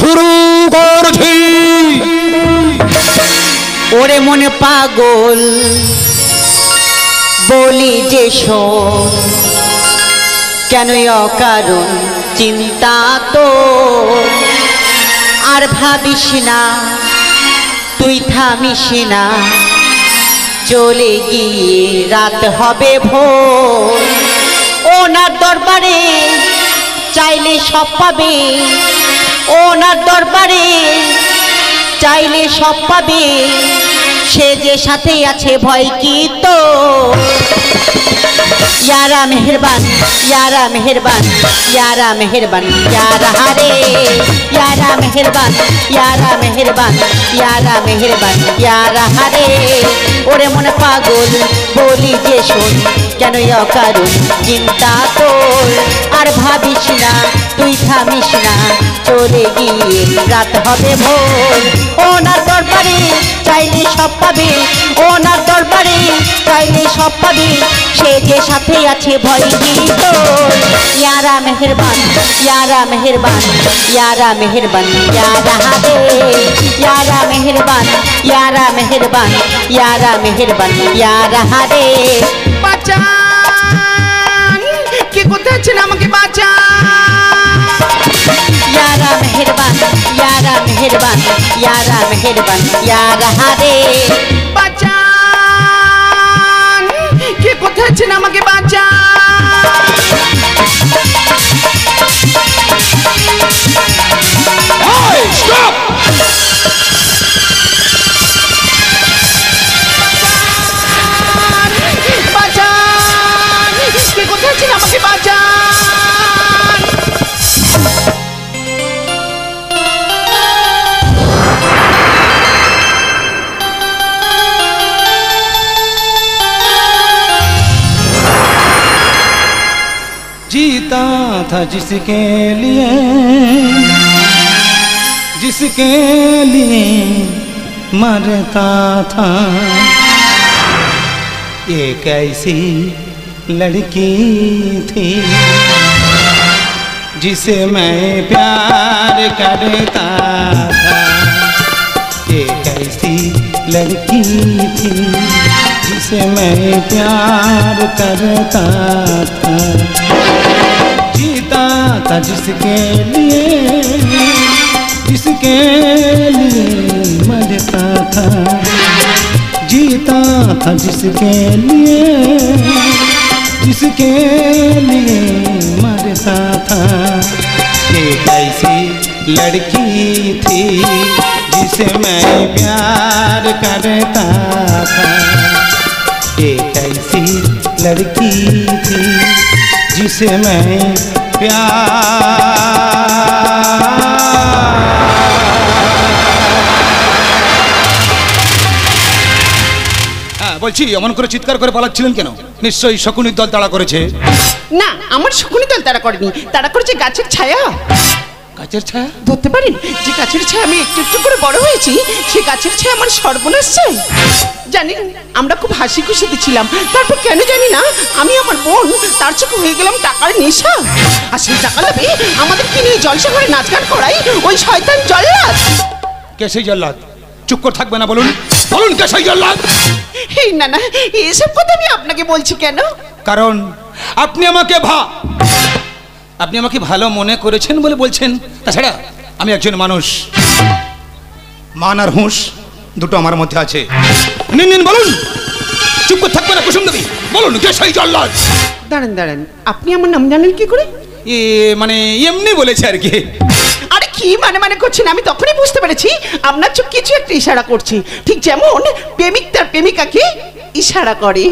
শুরু করছি। ওরে মনে পাগল বলি যে শোন, কেন অকারণ চিন্তা তো আর ভাবিস না, তুই থামিস না, চলে গিয়ে রাত হবে ভোর। ওনার দরবারে চাইলে সব পাবে, ওনার দরবারে চাইলে সব পাবে, সে যে সাথে আছে ভয় কি তো। यारा मेहरबान, यारा मेहरबान, यारा मेहरबान, यारा हरे, यारा मेहरबान, यारा मेहरबान, यारा मेहरबान, यारा हरे। ओरे मन पागल बोली जे शोन, केन अकारण चिंता तोर আর ভাবিস না, তুই থামিস না, চলে গিয়ে রাত হবে ভোর। ওনার দরবারে চাইলে সব পাবে, ওনার দরবারে চাইলে সব পাবে, সে যে সাথে আছে ভয় কি তোর। यारा मेहरबान, यारा मेहरबान, यारा मेहरबान, यारा हादे, यारा मेहरबान, यारा मेहरबान, यारा मेहरबान, यारा हादे। বাঁচান, কে কোথায় আছেন আমাকে বাঁচান। यारा मेहरबान, यारा मेहरबान, यारा मेहरबान, यारा हादे। বাঁচান, কে কোথায় আছেন আমাকে বাঁচান। Hey, stop! বাঁচান, কে কোথায় আছেন আমাকে বাঁচান। जीता था जिसके लिए मरता था, एक ऐसी लड़की थी जिसे मैं प्यार करता था। एक ऐसी लड़की थी जिसे मैं प्यार करता था। जीता था जिसके लिए मरता था, जीता था जिसके लिए मरता था। एक ऐसी लड़की थी जिसे मैं प्यार करता था। एक ऐसी लड़की थी जिसे मैं বলছি এমন করে চিৎকার করে পালাচ্ছিলেন কেন? নিশ্চয়ই শকুনির দল তাড়া করেছে। না, আমার শকুনি দল তাড়া করেনি, তাড়া করেছে গাছের ছায়া। গাছের ছায়া ধরতে পারেন যে গাছের ছায়া আমি একটু একটু করে বড় হয়েছি, সে গাছের ছায়া আমার সর্বনাশ চাই। জানেন, আমরা খুব হাসি খুশিতে ছিলাম, তারপর কেন জানি না আমি আমার বোন তার চোখে হয়ে গেলাম টাকার নেশা। আর সেই টাকা লাভে আমাদের কি নিয়ে জলসা করে নাচ গান করাই ওই শয়তান জল্লাদ। কে সেই জল্লাদ? চুপ করে থাকবে না, বলুন বলুন কে সেই জল্লাদ? এই না না, এসব কথা আমি আপনাকে বলছি কেন? কারণ আপনি আমাকে ভালো মনে করেছেন বলে বলছেন। তাছাড়া আমি একজন মানুষ, মান আর হুঁশ দুটো আমার মধ্যে আছে। নিন নিন বলুন, চুপ করে থাকবে না কুসুম দেবী, বলুন কে সেই জল্লাদ? দাঁড়ান দাঁড়ান, আপনি আমার নাম জানেন কি করে? মানে এমনি বলেছে আর কি। আরে কি মানে করছেন? আমি তখনই বুঝতে পেরেছি আপনার চোখ কিছু একটা ইশারা করছে, ঠিক যেমন প্রেমিক তার প্রেমিকাকে ইশারা করে।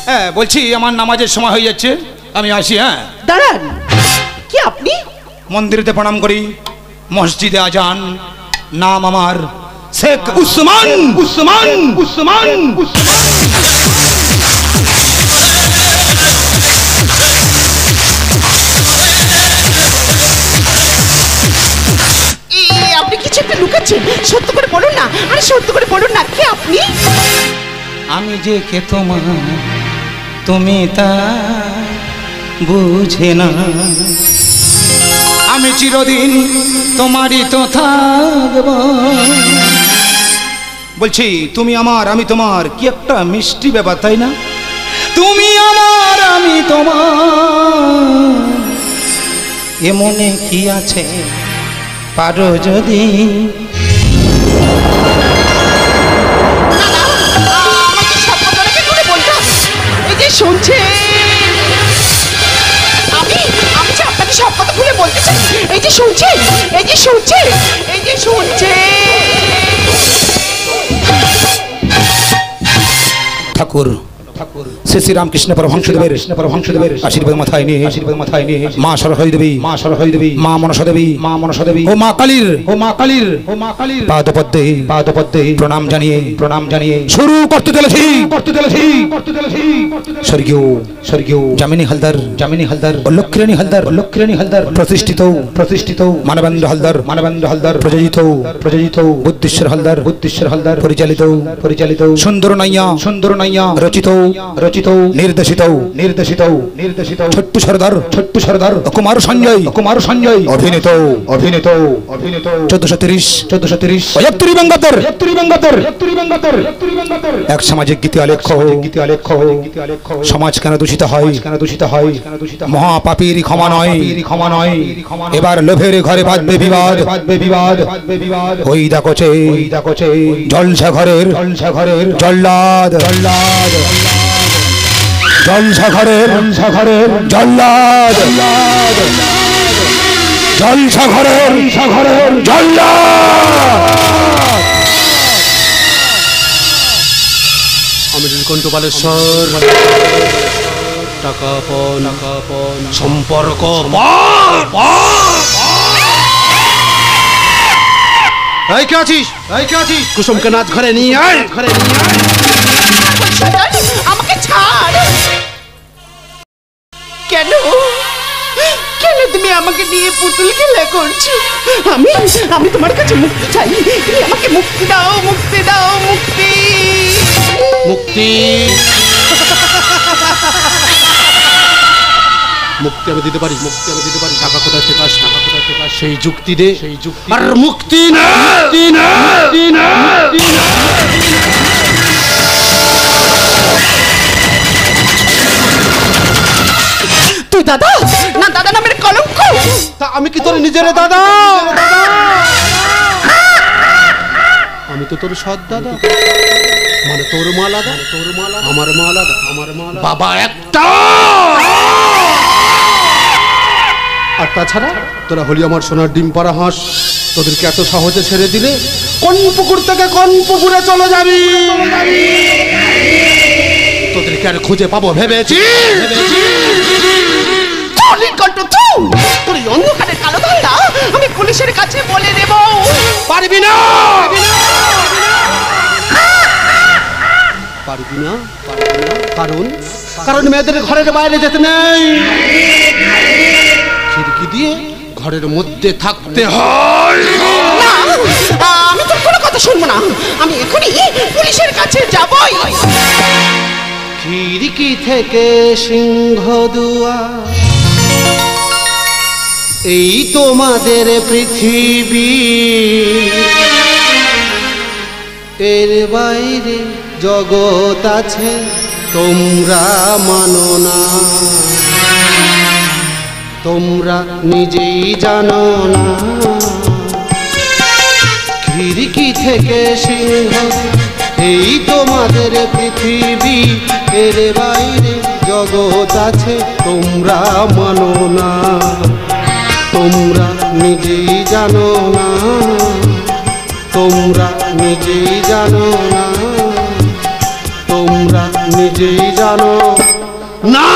হ্যাঁ বলছি, আমার নামাজের সময় হয়ে যাচ্ছে, আমি আসি। হ্যাঁ দাঁড়ান, কি আপনি? মন্দিরেতে প্রণাম করি, মসজিদে আজান, নাম আমার শেখ উসমান উসমান উসমান উসমান। আপনি কিছু একটা লুকাচ্ছেন, সত্য করে বলুন না। আরে সত্য করে বলুন না, কে আপনি? আমি যে কে তোমার তুমি তা বুঝে না, আমি চিরদিন তোমারই তো থাকব। বলছি তুমি আমার আমি তোমার, কি একটা মিষ্টি ব্যাপার তাই না? তুমি আমার আমি তোমার, এমনে কি আছে পারো যদি। আমাকে সব কথাটা কি করে বলতাম? এই যে শুনছে, আমি আমি যে আপনাকে সব কথা খুলে বলতে চাই। এই যে শুনছে, এই যে শুনছে, এই যে শুনছে। ঠাকুর শ্রী শ্রী রামকৃষ্ণ পরমহংসদেবের আশীর্বাদ মাথায় নিয়ে মা সরস্বতী দেবী, মা মনসা দেবী, ও মা কালীর পাদপদ্মে প্রণাম জানিয়ে শুরু করতে চলেছি স্বর্গীয় যামিনী হালদার ও লক্ষ্মী হালদার প্রতিষ্ঠিত মানবেন্দ্র হালদার প্রযোজিত বুদ্ধেশ্বর হালদার পরিচালিত সুন্দর নাইয়া রচিত নির্দেশিত ছোট্টু সর্দার কুমার সঞ্জয় অভিনীত 1430 এক সামাজিক গীতি আলেখ্য সমাজ কেন দূষিত হয় মহাপাপীর ক্ষমা নয় এবার লোভের ঘরে বাঁধবে বিবাদ ওই দেখছে জলসা ঘরের জল্লাদ জলসা ঘরের জল্লাদ আমি নীলকণ্ঠ বালেশ্বর টাকা পণ সম্পর্ক এই কে আছিস কুসুমকে নাচ ঘরে নিয়ে আয়। আমাকে ছাড়। কেন কেন তুমি আমাকে নিয়ে পুতুল খেলা করছো? আমি তোমার কাছে মুক্তি চাই। তুমি আমাকে মুক্তি দাও। মুক্তি আমি দিতে পারি টাকা কোথায় থেকে আস সেই যুক্তি দে আর মুক্তি না তুই দাদা নামের কলঙ্ক। তা আমি কি তোর নিজের দাদা? আমি তো তোর সৎ দাদা, মানে তোর মা আলাদা আমার মা আলাদা বাবা একটা। আর তাছাড়া তোরা হলি আমার সোনার ডিম পাড়া হাঁস। তোদেরকে এত সহজে ছেড়ে দিলে কোন পুকুর থেকে কোন পুকুরে চলে যাবি? তোদেরকে আর খুঁজে পাবো ভেবেছি? তোর অন্ধকারের কালো ধান্দা আমি পুলিশের কাছে বলে দেব। পারবি না কারণ মেয়েদের ঘরের বাইরে যেতে নেই, খিড়কি দিয়ে ঘরের মধ্যে থাকতে হয়। আমি তোর কোনো কথা শুনবো না। আমি এখনই পুলিশের কাছে যাবই। খিড়কি থেকে সিংহ দুয়ার, এই তোমাদের পৃথিবী, এর বাইরে জগৎ আছে তোমরা মানো না, তোমরা নিজেই জানো না। খিড়কি থেকে সিংহ, এই তোমাদের পৃথিবী, এর বাইরে জগৎ আছে তোমরা মানো না, তোমরা নিজেই জানো না, তোমরা নিজেই জানো না, তোমরা নিজেই জানো না।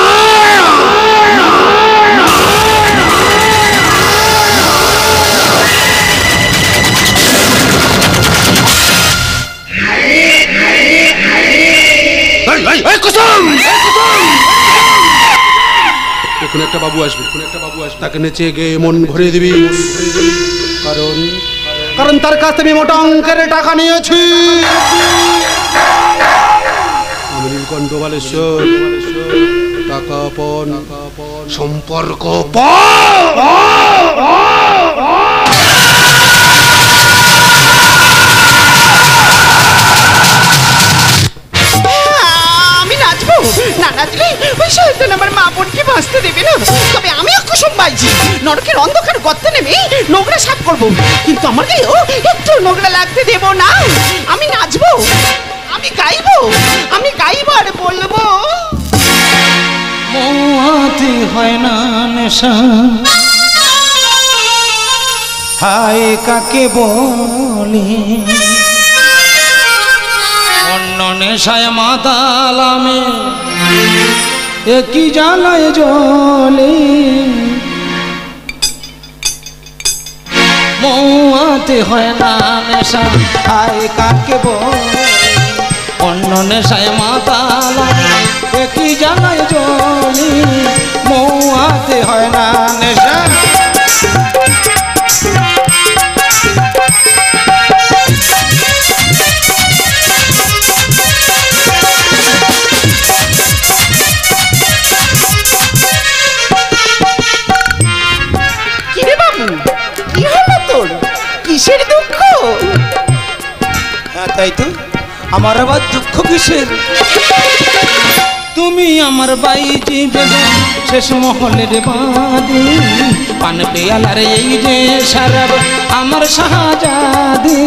এখন একটা বাবু আসবে, তাকে নেচে গিয়ে মন ভরে দিবি, কারণ তার কাছ থেকে মোটা অঙ্কের টাকা নিয়েছি। আমি নীলকণ্ঠ বালেশ্বর টাকা পণ সম্পর্ক আমি নাচবো, না নাচলে ওই শয়তান আমার মা বোনকে বাঁচতে দেবে না। তবে আমিও কুসুম বাইজি নরকের অন্ধকার গর্তে নেমে নোংরা সাফ করবো, কিন্তু আমার গায়েও একটু নোংরা লাগতে দেব না। আমি নাচবো, আমি গাইবো, আমি গাইবো আর বলবো মৌয়াতে হয় না নেশা, হায় কাকে বলে অন্য নেশায় মাতালামে একই জ্বালায় জ্বলে। মৌয়াতে হয় না নেশা, হায় কাকে বলে অন্য নেশায় মাতালামে একই জ্বালায় জ্বলে। মৌয়াতে হয় না নেশা। কিরে বাবু, কি হলো তোর? কিসের দুঃখ? হ্যাঁ তাই তো, আমার আবার দুঃখ কিসের? তুমি আমার বাইজি বেগম শেষ মহলের বাদী, পান পেয়ালার এই যে সারাব আমার শাহজাদি।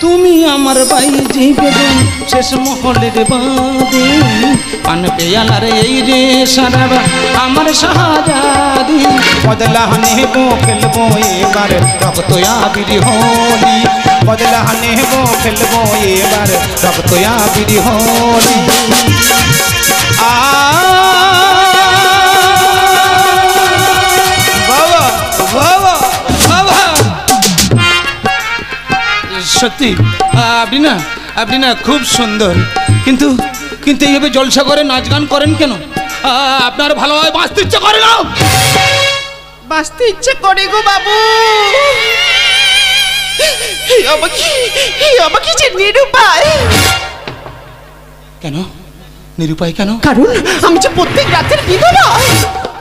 তুমি আমার বাইজি বেগম শেষ মহলের বাদী, পান পেয়ালার এই যে সারাব আমার শাহজাদি। বদলা নেবো খেলবো এবার রক্ত আবির হোলি, বদলা নেবো খেলবো এবার রক্ত আবির হোলি। বাবা বাবা বাবা, সত্যি আপনি না খুব সুন্দর, কিন্তু কিন্তু এইভাবে জলসা করে নাচ গান করেন কেন? আপনার ভালোভাবে বাঁচতে ইচ্ছে করে না? বাঁচতে ইচ্ছে করে গো বাবু। আমাকে যে নিরুপায়। কেন নিরুপায় কেন? কারণ আমি যে প্রত্যেক রাতের বিধবা।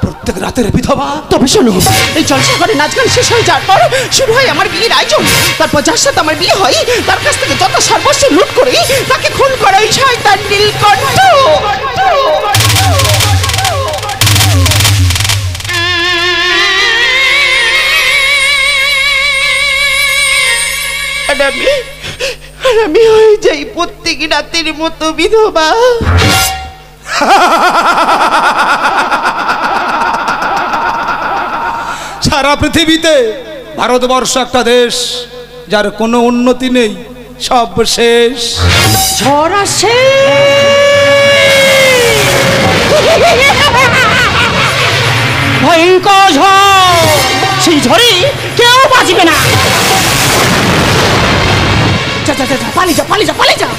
প্রত্যেক রাতের বিধবা? তবে শোনো, এই জলসা করে নাচ গান শেষ হয়ে যাওয়ার পর শুরু হয় আমার বিয়ের আয়োজন। তারপর যার সাথে আমার বিয়ে হয় তার কাছ থেকে যত সর্বস্ব লুট করে তাকে খুন করে ওই শয়তান নীলকণ্ঠ। আর আমি হয়ে যাই প্রত্যেক রাতের মতো বিধবা। সারা পৃথিবীতে ভারতবর্ষ একটা দেশ যার কোনো উন্নতি নেই, সব শেষ। ঝড় আসে, ভয়ঙ্কর ঝড়, সেই ঝড়ে কেউ বাঁচবে না। পালিয়ে যা।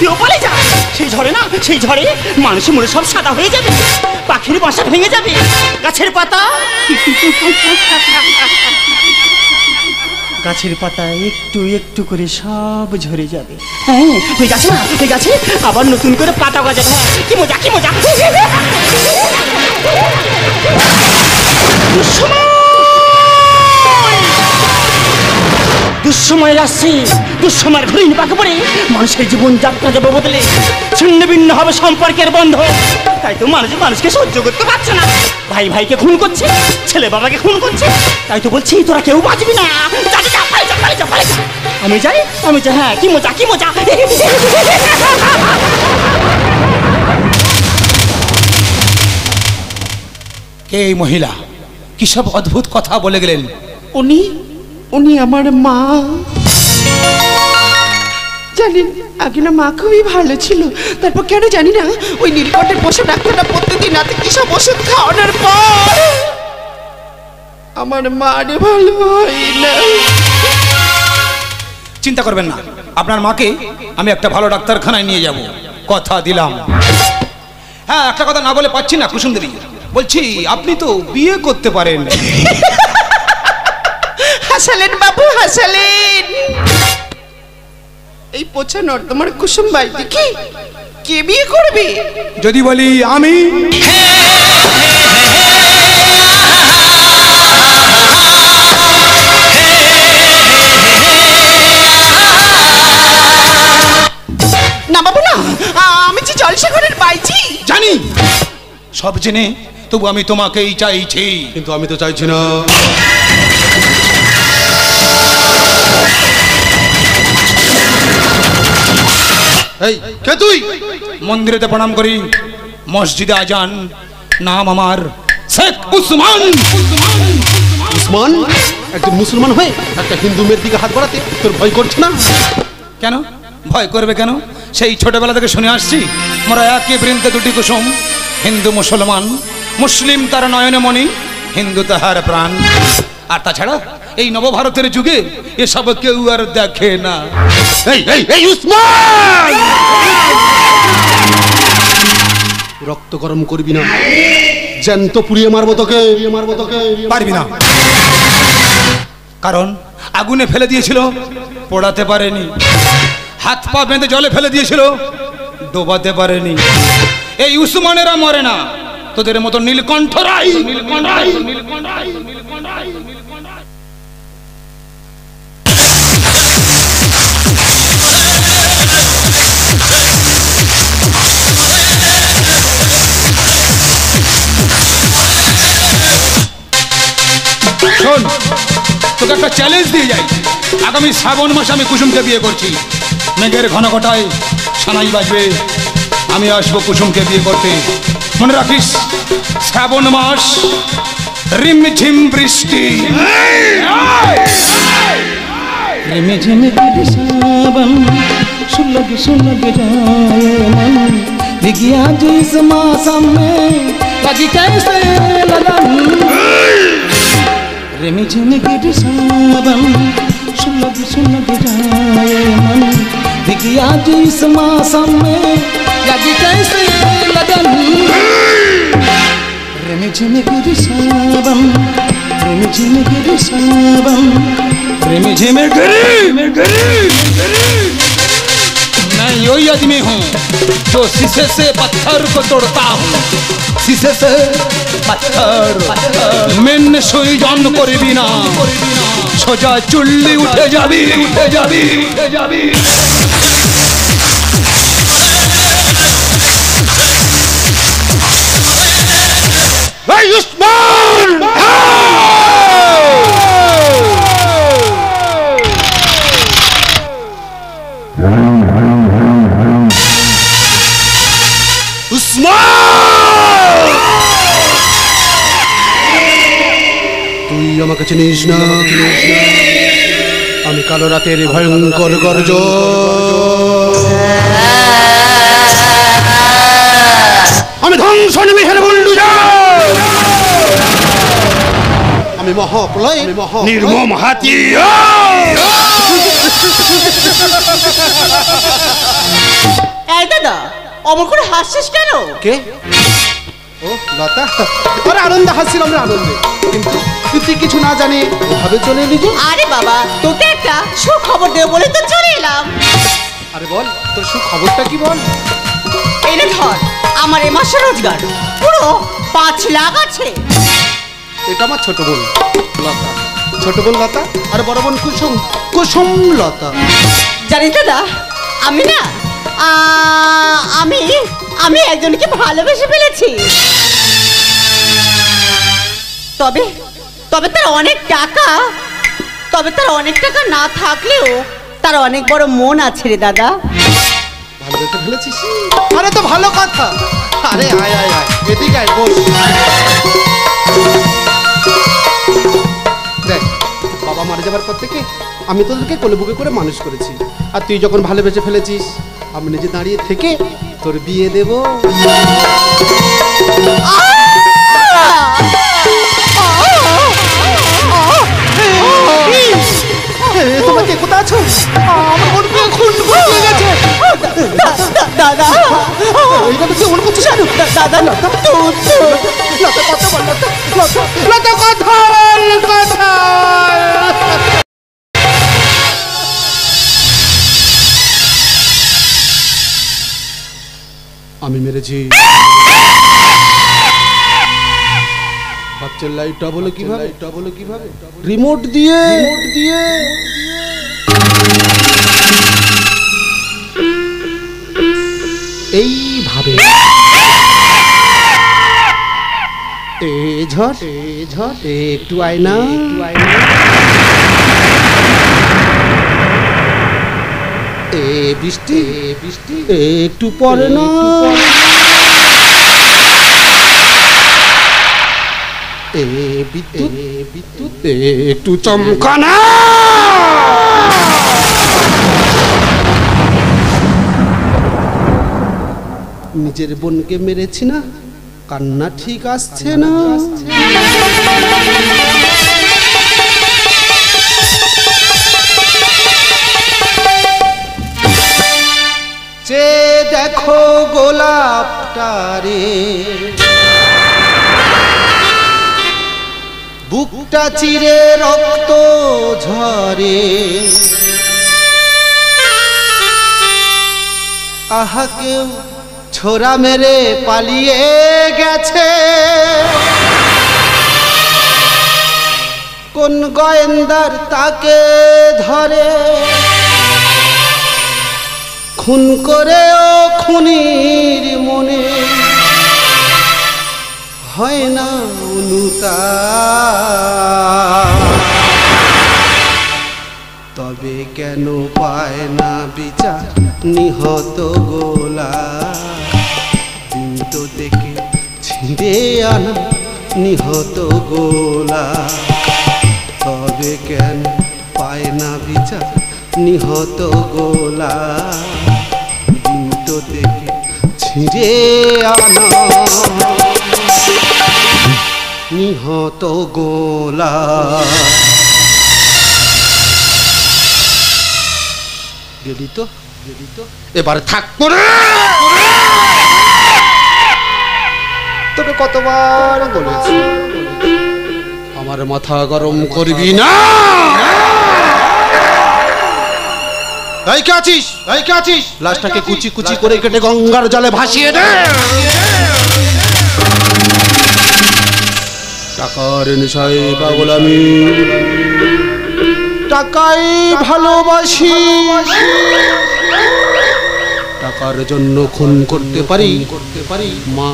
কেউ পালিয়ে যা। সেই ঝড়ে না, সেই ঝড়ে মানুষের মনে সব সাদা হয়ে যাবে, পাখির বাসা ভেঙে যাবে, গাছের পাতা একটু একটু করে সব ঝরে যাবে। হ্যাঁ হয়ে গেছে না, হয়ে গেছে, আবার নতুন করে পাতা গজাবে। কি মজা, কি মজা। দুঃসময় আসছে, দুঃসময়ের ঘুরিয়ে পাকে পড়ে মানুষের জীবন যাত্রা যাবে বদলে, ছিন্ন ভিন্ন হবে সম্পর্কের বন্ধ। তাই তো মানুষকে সহ্য করতে পারছে না, ভাই ভাইকে খুন করছে, ছেলে বাবাকে খুন করছে। তাই তো বলছি তোরা কেউ বাঁচবি না। আমি যাই, হ্যাঁ কি মজা, কি মজা। কে এই মহিলা? কি সব অদ্ভুত কথা বলে গেলেন? উনি আমার মা। জানেন, আগে না মা খুবই ভালো ছিল, তারপর কেন জানি না ওই নীলকণ্ঠের পশু ডাক্তারটা প্রত্যেকদিন রাতে কি সব ওষুধ খাওয়ানোর পর আমার মারে ভালো হয় না। চিন্তা করবেন না, আপনার মাকে আমি একটা ভালো ডাক্তারখানায় নিয়ে যাব, কথা দিলাম। হ্যাঁ, একটা কথা না বলে পাচ্ছি না কুসুম দেবী, বলছি আপনি তো বিয়ে করতে পারেন। হাসালেন বাবু, হাসালেন। এই পোছা নর্দমার কুসুম বাইটি কি কে বিয়ে করবে? যদি বলি আমি, না বাবু না, আমি যে জলসাগরের বাইজি। জানি সব জেনে তবু আমি তোমাকেই চাইছি। কিন্তু আমি তো চাইছি না। এই কে তুই? মন্দিরেতে প্রণাম করি, মসজিদে আজান, নাম আমার শেখ উসমান। উসমান? একজন মুসলমান হয়ে একটা হিন্দু মেয়ের দিকে হাত বাড়াতে তোর ভয় করছে না? কেন ভয় করবে কেন? সেই ছোটবেলা থেকে শুনে আসছি, মোরা একে বৃন্তে দুটি কুসুম, হিন্দু মুসলমান, মুসলিম তার নয়নে মণি, হিন্দু তাহার প্রাণ। আর তাছাড়া এই নবভারতের যুগে এসব কেউ আর দেখে না। এই এই এই উসমান! রক্ত গরম করবি না, জ্যান্ত পুড়িয়ে মারবো তোকে। পারবি না, কারণ আগুনে ফেলে দিয়েছিল, পোড়াতে পারেনি। হাত পা বেঁধে জলে ফেলে দিয়েছিল, ডোবাতে পারেনি। এই উসমানেরা মরে না, তোদের মতো নীলকণ্ঠ রায়। শোন, তোকে একটা চ্যালেঞ্জ দিয়ে যাই। আগামী শ্রাবণ মাসে আমি কুসুমকে বিয়ে করছি। মেঘের ঘন ঘটায় সানাই বাজবে, আমি আসবো কুসুমকে বিয়ে করতে। মনে রাখিস, শ্রাবণ মাস, রিমঝিম বৃষ্টি। रिमझिम गिर सावन सुलग सुलग जाए मन विज्ञा जो इस मौसम में लगी कैसे लगन रिमझिम गिर सावन सुलग सुलग जाए मन विज्ञा जो इस मौसम में लगी कैसे लगन रिमझिम गिर सावन रिमझिम गिर सावन रिमझिम मैं वही आदमी हूँ जो शीशे से पत्थर को तोड़ता हूँ। शीशे से पत्थर मैंने सोई जान कर बिना सोजा चुल्ली उठे जाबी उठे जाबी उठे जाबी। উসমান! তুই আমাকে চিনিস না? আমি কালো রাতের ভয়ঙ্কর গর্জ। আমি ধ্বংস নিমিষের বুলডোজার। আমি মহাপ্রলয় নির্মম হাতি। এই দাদা, অমর করে হাসছিস কেন? কে? ও লতা, ওরা আনন্দে হাসছিলাম রে, আনন্দে। কিন্তু তুই কিছু না জানি ওভাবে চলে এলি যে? আরে বাবা, তোকে একটা সুখবর দেব বলে তো চলে এলাম। আরে বল, তোর সুখবরটা কি বল? এই নে ধর, আমার এ মাসের রোজগার পুরো 5 লাখ আছে। এটা আমার ছোট বোন লতা। ছোট বোন লতা আর বড় বোন কুসুম। কুসুম লতা। জানিস দাদা, আমি না আমি একজনকে ভালোবেসে ফেলেছি। তবে তবে তার অনেক টাকা না থাকলেও তার অনেক বড় মন আছে রে দাদা। ভালোবেসে ফেলেছিস? আরে তো ভালো কথা। আরে আয় আয় আয়, এদিকে আয়, বস। দেখ, বাবা মারা যাবার পর থেকে আমি তোদেরকে কোলে বুকে করে মানুষ করেছি। আর তুই যখন ভালোবেসে ফেলেছিস, আমি নিজে দাঁড়িয়ে থেকে তোর বিয়ে দেব। তোমাকে কোথায় আছো? আমার মন পুরো খুন হয়ে গেছে। দাদা এইভাবে তুই মনে করছিস? দাদা লতা কথা বল, লতা কথা বল, কথা। ফেলেছি। বাচ্চার লাইটটা বলে কিভাবে রিমোট দিয়ে এইভাবে ঝট একটু আয়না বৃষ্টি একটু পরে না বিদ্যুৎ একটু চমকানা নিজের বোনকে মেরেছি না, কান্না ঠিক আসছে না। যে দেখো গোলাপটারে বুকটা চিরে রক্ত ঝরে, আহা কেউ ছোরা মেরে পালিয়ে গেছে, কোন গোয়েন্দার তাকে ধরে, খুন করেও খুনির মনে হয় না অনুতাপ, তবে কেন পায় না বিচার নিহত গোলাপ, দিন তো দেখে ছিঁড়ে আনা নিহত গোলাপ, তবে কেন পায় না বিচার নিহত গোলাপ, দিন তো দেখে ছিঁড়ে আনা নিহত গোলাপ। গেলি তো এবার থাকবো না, তোকে কতবার বলেছি আমার মাথা গরম করবি না। কে আছিস লাশটাকে কুচি কুচি করে কেটে গঙ্গার জলে ভাসিয়ে দে। টাকার নেশায় পাগল আমি, টাকাই ভালোবাসি, টাকার জন্য খুন করতে পারি মা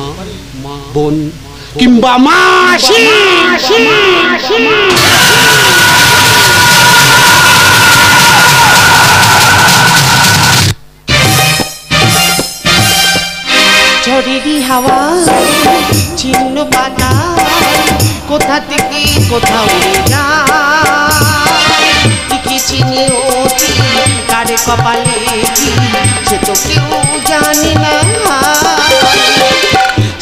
বোন কিংবা মাসি। ঝড়েরই হাওয়া ছিন্ন পাতা কোথা থেকে কোথাও উড়ে যায়, লিখেছি নিয়তি কার কপালে কি সে তো কেউ জানে না,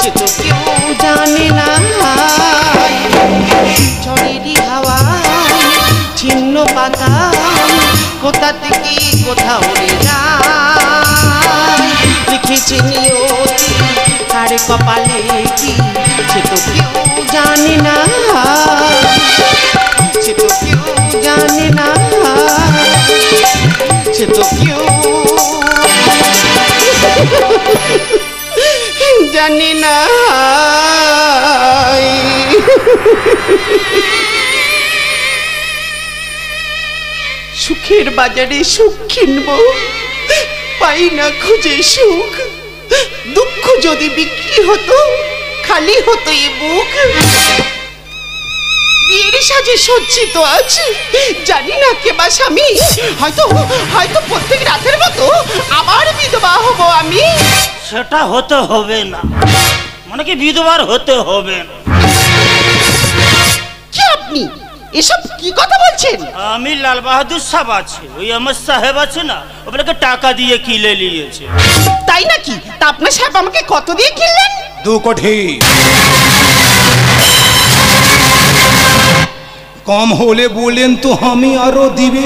সে তো কেউ জানে না। ঝড়েরই হাওয়া ছিন্ন পাতা কোথা থেকে কোথাও উড়ে যায়, লিখেছি নিয়তি কার কপালে কি সে তো কেউ জানে না, সে তো কেউ জানে না, সে তো কেউ জানে না। সুখের বাজারে সুখ কিনবো, পাই না খুঁজে সুখ, দুঃখ যদি বিক্রি হতো খালি হতো এ বুক। বিয়ের সাজে সজ্জিত আছে জানি না কে বা স্বামী, হয়তো প্রত্যেক রাতের মতো আবার বিধবা হব আমি। সেটা হতে হবে না, মানে কি বিধবার হতে হবে না। কি আপনি এসব কি কথা বলছেন? আমি লাল বাহাদুর সাহেব আছে, ওই আমার সাহেব আছে না, ওনাকে টাকা দিয়ে কিনে নিয়েছে। তাই নাকি? তা আপনার সাহেব আমাকে কত দিয়ে কিনলেন? 2 কোটি। কম হলে বলেন তো আমি আরো দিবে।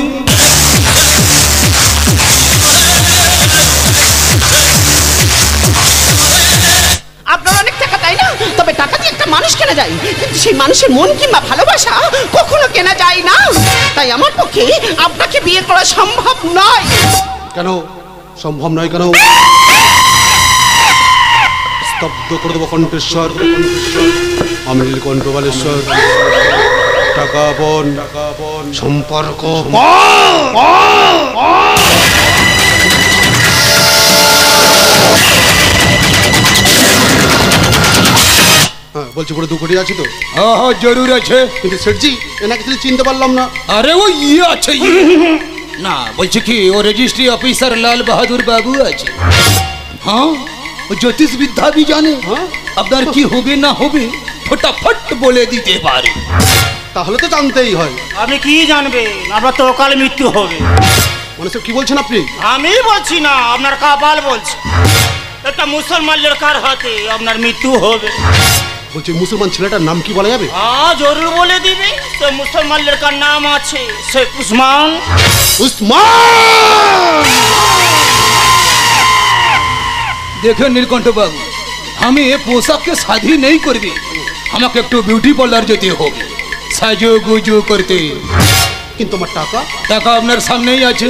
আপনার অনেক টাকা তাই না? তবে টাকা দিয়ে একটা মানুষ কেনা যায়, কিন্তু সেই মানুষের মন কিংবা ভালোবাসা কখনো কেনা যায় না। তাই আমার পক্ষে আপনাকে বিয়ে করা সম্ভব নয়। কেন সম্ভব নয়? কেন স্তব্ধ করে দেবো কণ্ঠেশ্বর। আমি নীলকণ্ঠ বালেশ্বর। টাকা বন সম্পর্ক হ্যাঁ বলছি পুরো 2 কোটি আছে তো? हाँ हाँ जरूर আছে। কিন্তু সেটজি এনাকে কিছু চিনতে পারলাম না। अरे वो ये আছে ये না বলছি কি ও রেজিস্ট্রি অফিসার লাল বাহাদুর বাবু আছে। হ্যাঁ ও জ্যোতিষ বিদ্যা भी জানে। হ্যাঁ আপনার কি হবে না হবে ফটাফট বলে দিতে পারে। তাহলে তো জানতেই হয়। আপনি কি জানবেন? আপনার তো অকাল মৃত্যু হবে। মানে স্যার কি বলছেন আপনি? আমি বলছি না, আপনার কপাল বলছে। একটা মুসলমান লড়কার হাতে আপনার মৃত্যু হবে। বলছি মুসলমান ছেলেটার নাম কি বলা যাবে? हाँ जरूर बोले दीदी। तो मुसलमान लड़का नाम আছে शेख उस्मान। उस्मान देखो नीलकंठ बाबू हमें ये पोशाक के शादी नहीं करबे। আমাকে একটু বিউটি পার্লার যেতে হবে সাজো গুজো করতে। কিন্তু আমার টাকা? টাকা আপনার সামনেই আছে।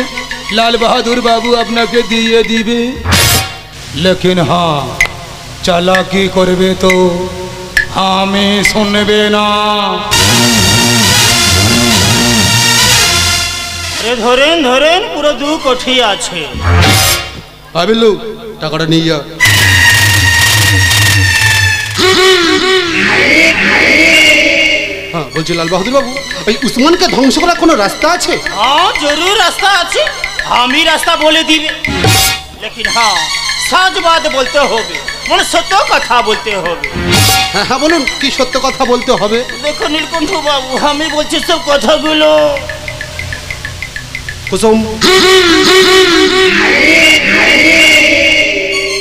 লাল বাহাদুর বাবু আপনাকে দিয়ে দিবে। लेकिन हाँ চালাকি করবে তো আমি শুনবে না। अरे ধরেন ধরেন পুরো 2 কোটি আছে। আবিল্লু টাকাটা নিয়ে যা। হ্যাঁ বলছি লাল বাহাদুর বাবু এই উসমানকে ধ্বংস করার কোনো রাস্তা আছে? हाँ जरूर रास्ता আছে। আমি রাস্তা বলে দিবে। लेकिन हाँ सच बात बोलते হবে, মানে সত্য কথা বলতে হবে। হ্যাঁ হ্যাঁ বলুন কি সত্য কথা বলতে হবে? দেখো নীলকণ্ঠ বাবু আমি বলছি সব কথাগুলো। কুসুম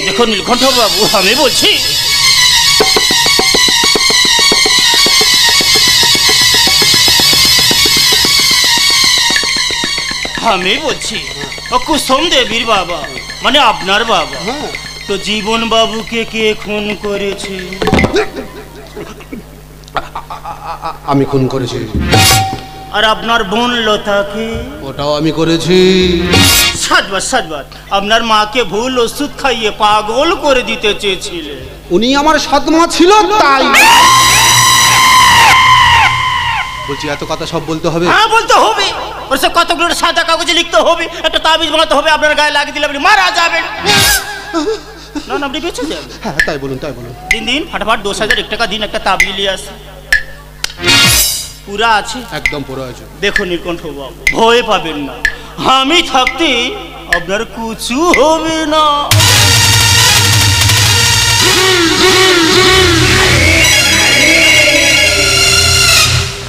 দেখো নীলকণ্ঠ বাবু আমি বলছি আমি বলছি ও কুসুম দেবীর বাবা মানে আপনার বাবা হ্যাঁ তো জীবন বাবুকে কে খুন করেছে? আমি খুন করেছি। আর আপনার বোন লতাকে? ওটাও আমি করেছি। সাজবাদ সাজবাদ আপনার মাকে ভুল ওষুধ খাইয়ে পাগল করে দিতে চেয়েছিলে। উনি আমার সৎমা ছিল তাই। বলছি এত কথা সব বলতে হবে? হ্যাঁ বলতে হবে। ওর সব কতগুলো সাদা কাগজে লিখতে হবে, একটা তাবিজ বানাতে হবে, আপনার গায়ে লাগিয়ে দিলে আপনি মারা যাবেন। না না আপনি বেঁচে যাবেন। হ্যাঁ তাই বলুন তাই বলুন। দিন দিন ফাটাফাট 10,001 টাকা দিন, একটা তাবিজ নিয়ে আসে। পুরা আছে একদম পুরো আছে। দেখো নীলকণ্ঠ বাবু ভয় পাবেন না, আমি থাকতে আপনার কিছু হবে না।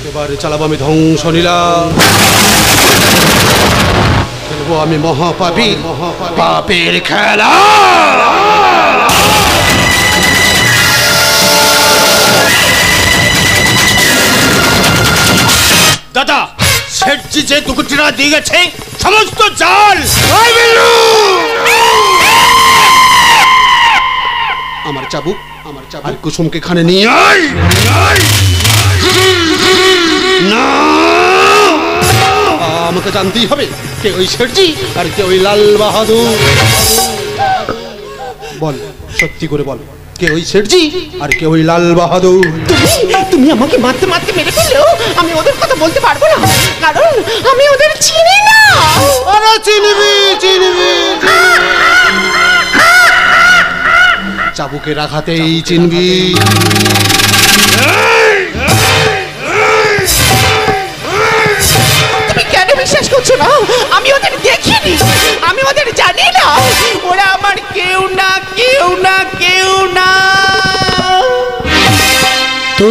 এবারে চালাবো আমি ধ্বংস লীলা। খেলবো আমি মহাপাপী পাপের খেলা। দাদা শেঠজি যে 2 কোটি টাকা দিয়ে গেছে সমস্ত জাল। আমার চাবুক আর কুসুমকে খানে নিয়ে আয়। না আমাকে জানতেই হবে কে ওই শেঠজি আর কে ওই লাল বাহাদুর। বল সত্যি করে বল কে ওই শেঠজি আর কে ওই লাল বাহাদুর। তুমি আমাকে মারতে মারতে মেরে ফেললেও আমি ওদের কথা বলতে পারবো না, কারণ আমি ওদের চিনি না। আরে চিনবি চিনবি চাবুকের আঘাতেই চিনবি। তুমি কেন বিশ্বাস করছো না? আমি ওদের দেখিনি, আমি ওদের জানি না। ওরা আমার কেউ না কেউ না কেউ না। तो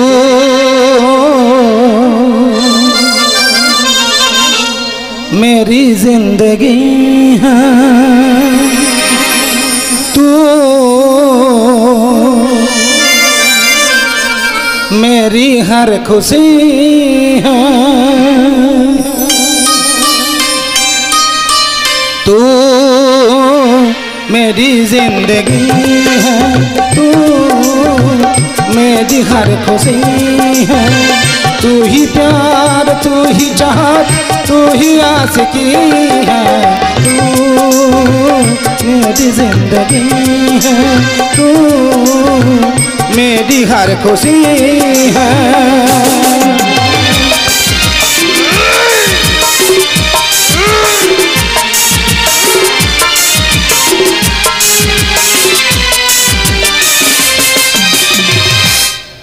मेरी जिंदगी है तू मेरी हर खुशी है तू मेरी जिंदगी है तू मेरी हर खुशी है तू तू ही प्यार, तू ही चाहत, तू ही आशिकी है। तू मेरी जिंदगी है, तू मेरी हर खुशी है।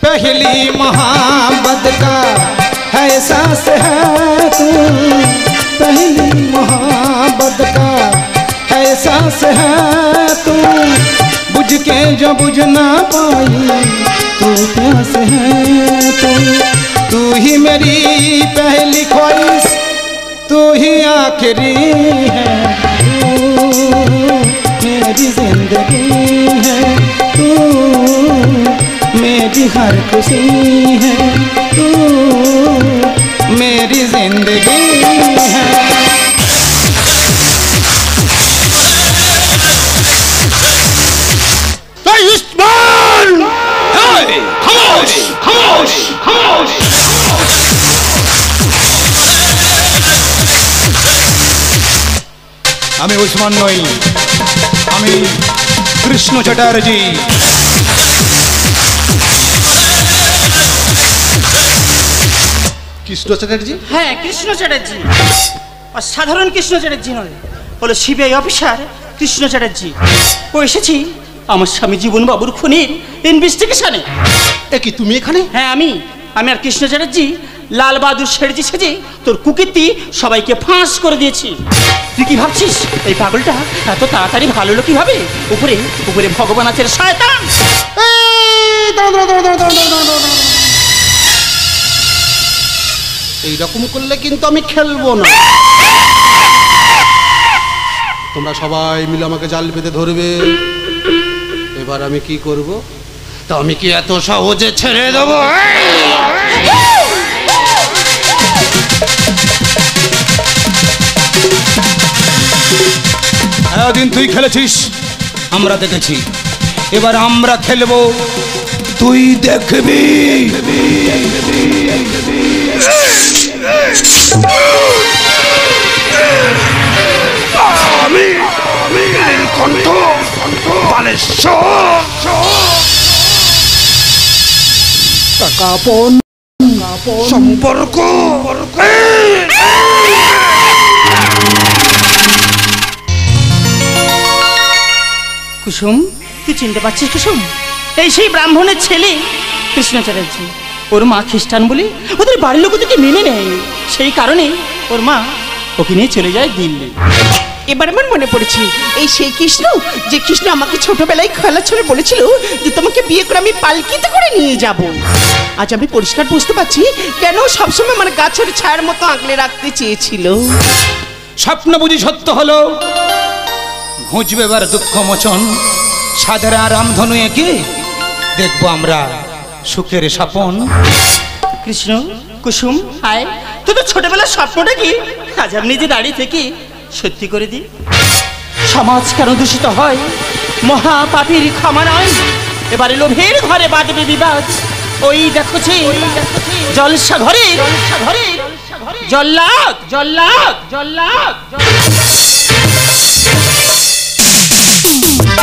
पहली मोहब्बत का एहसास है तू, पहली मोहब्बत का एहसास है तू, बुझ के जो बुझ ना पाई तू प्यास है तू। तू ही मेरी पहली ख्वाहिश, तू ही आखिरी है। तू मेरी जिंदगी है, तू मेरी हर खुशी है, तू मेरी जिंदगी है। খামোশ, খামোশ, খামোশ। আমি উসমান নই, আমি কৃষ্ণ চ্যাটার্জি। কৃষ্ণ চ্যাটার্জি? হ্যাঁ, কৃষ্ণ চ্যাটার্জি। আর সাধারণ কৃষ্ণ চ্যাটার্জি নয়, হলো সিবিআই অফিসার কৃষ্ণ চ্যাটার্জি। ও এসেছি আমার স্বামী জীবন বাবুর খুনির ইনভেস্টিগেশনে। এ কি তুমি এখানে? হ্যাঁ, আমি আর কৃষ্ণ চ্যাটার্জি লাল বাহাদুর সেরজি সেজে তোর কুকীর্তি সবাইকে ফাঁস করে দিয়েছি। তুই কি ভাবছিস এই পাগলটা এত তাড়াতাড়ি ভালো লোক কি হবে? উপরে উপরে ভগবান আছে, শয়তান। এইরকম করলে কিন্তু আমি খেলবো না। তোমরা সবাই মিলে আমাকে জাল বেঁধে ধরবে। এবার আমি কি করব? তা আমি কি এত সহজে ছেড়ে দেবো? এতদিন তুই খেলেছিস, আমরা দেখেছি, এবার আমরা খেলবো, তুই দেখবি। আমি নীলকণ্ঠ বালেশ্বর। কাপন সম্পর্ক কুসুম, তুই চিনতে পারছিস কুসুম? এই সেই ব্রাহ্মণের ছেলে কৃষ্ণ চ্যাটার্জি। ওর মা খ্রিস্টান বলে ওদের বাড়ির লোক ওদেরকে মেনে নেয়, সেই কারণে ওর মা ওকে নিয়ে চলে যায় দিল্লি। এবার আমার মনে পড়েছে, এই সেই কৃষ্ণ, যে কৃষ্ণ আমাকে ছোটবেলায় খেলা ছড়ে বলেছিল যে তোমাকে বিয়ে করে আমি পালকিতে করে নিয়ে যাব। আজ আমি পরিষ্কার বুঝতে পারছি কেন সবসময় আমার গাছের ছায়ার মতো আগলে রাখতে চেয়েছিল। স্বপ্ন বুঝি সত্য হলো, ঘুঁচবে এবার দুঃখ মোচন, সাজারা রামধনু একে দেখবো আমরা সুখের স্বপন। কৃষ্ণ, কুসুম, হায়, তুই তো ছোটবেলার স্বপ্নটা কি আজ আমি নিজে দাঁড়িয়ে থেকে সত্যি করে দিই। সমাজ কেন দূষিত হয়? মহা পাপীর ক্ষমা নয়, এবারে লোভের ঘরে বাঁধবে বিবাদ। ওই দেখছি জলসা ঘরে জল্লাদ জল্লাদ জল্লাদ।